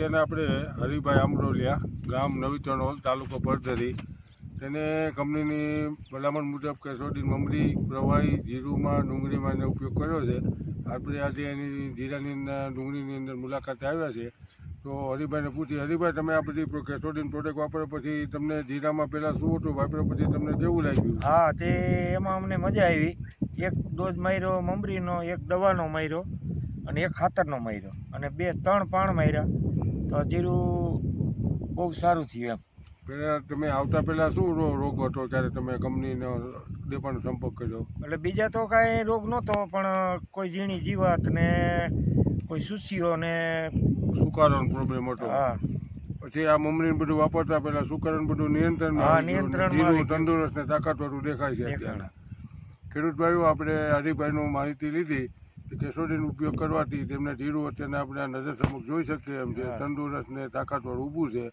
અત્યારે આપણે હરિભાઈ આમરોલિયા, ગામ નવી ચણોલ, તાલુકો પડધરી, તેને કંપનીની ભલામણ મુજબ કેસોડીન મમરી, પ્રવાહી, જીરુમાં, ડુંગળીમાં એનો ઉપયોગ કર્યો છે. આપણે આજે એની જીરાની ડુંગળીની અંદર મુલાકાતે આવ્યા છે. તો હરિભાઈને પૂછી, હરિભાઈ તમે આ બધી કેસોડીન પ્રોડક્ટ વાપર્યા પછી તમને જીરામાં પહેલાં શું હતું, વાપર્યા પછી તમને કેવું લાગ્યું? હા, તે એમાં અમને મજા આવી. એક ડોઝ માર્યો મમરીનો, એક દવાનો માર્યો અને એક ખાતરનો માર્યો અને 2-3 પાણ માર્યા તો જીરું બહુ સારું થયું એમ. પહેલાં તમે આવતા પહેલાં શું રોગ હતો ત્યારે તમે કંપનીનો ડેપાનો સંપર્ક કર્યો? એટલે બીજા તો કાંઈ રોગ નહોતો, પણ કોઈ ઝીણી જીવાત ને કોઈ સુસીઓ ને સુકારોનો પ્રોબ્લેમ હતો. હા. પછી આ મમરીને બધું વાપરતા પહેલાં સુકારોનું બધું નિયંત્રણમાં જીરું તંદુરસ્ત ને તાકાતવાળું દેખાય છે અત્યારે. ખેડૂત ભાઈઓ, આપણે હરિભાઈનું માહિતી લીધી કે કેસોડીનો ઉપયોગ કરવાથી તેમને જીરું અત્યારે આપણે નજર સમક્ષ જોઈ શકીએ એમ છે, તંદુરસ્ત ને તાકાતવાળું ઊભું છે.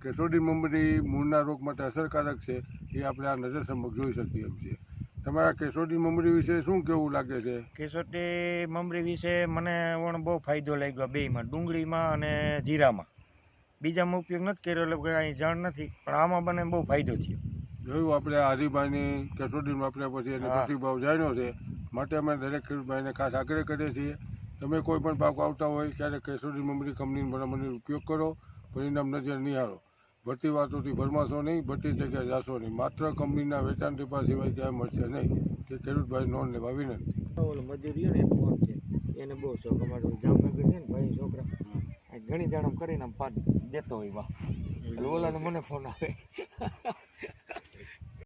કેસોડીન મમરી મૂળના રોગ માટે અસરકારક છે, એ આપણે આ નજર સમક્ષ જોઈ શકીએ એમ છે. તમારા કેસોડીન મમરી વિશે શું કેવું લાગે છે? કેસોડી મમરી વિશે મને બહુ ફાયદો લાગ્યો બેયમાં, ડુંગળીમાં અને જીરામાં. બીજામાં ઉપયોગ નથી કર્યો એટલે કાંઈ જાણ નથી, પણ આમાં મને બહુ ફાયદો થયો. જોયું આપણે આ હરિભાઈની કેસોડીન વાપર્યા પછી એને પ્રતિભાવ જાણ્યો છે. માટે અમે દરેક ખેડૂત ભાઈને ખાસ આગ્રહ કરીએ છીએ, તમે કોઈ પણ પાક આવતા હોય ત્યારે કેસોડીન મમરી કંપનીની ભલામણનો ઉપયોગ કરો, પરિણામ નજર નિહાળો. ભરતી વાતોથી ભરમાશો નહીં, ભરતી જગ્યાએ જાશો નહીં. માત્ર કંપનીના વેચાણ ટીપા સિવાય ક્યાંય મળશે નહીં. તે ખેડૂત ભાઈ નોંધ લેવા વિનંતી. ઓલો મજૂરી ને ફોન છે એને બહુ શોખ. અમારો જામનગર છે ને ભાઈ છોકરા ઘણી જાણ કરીને પાક દેતો હોય વાહ, એટલે ઓલાનો મને ફોન આવે.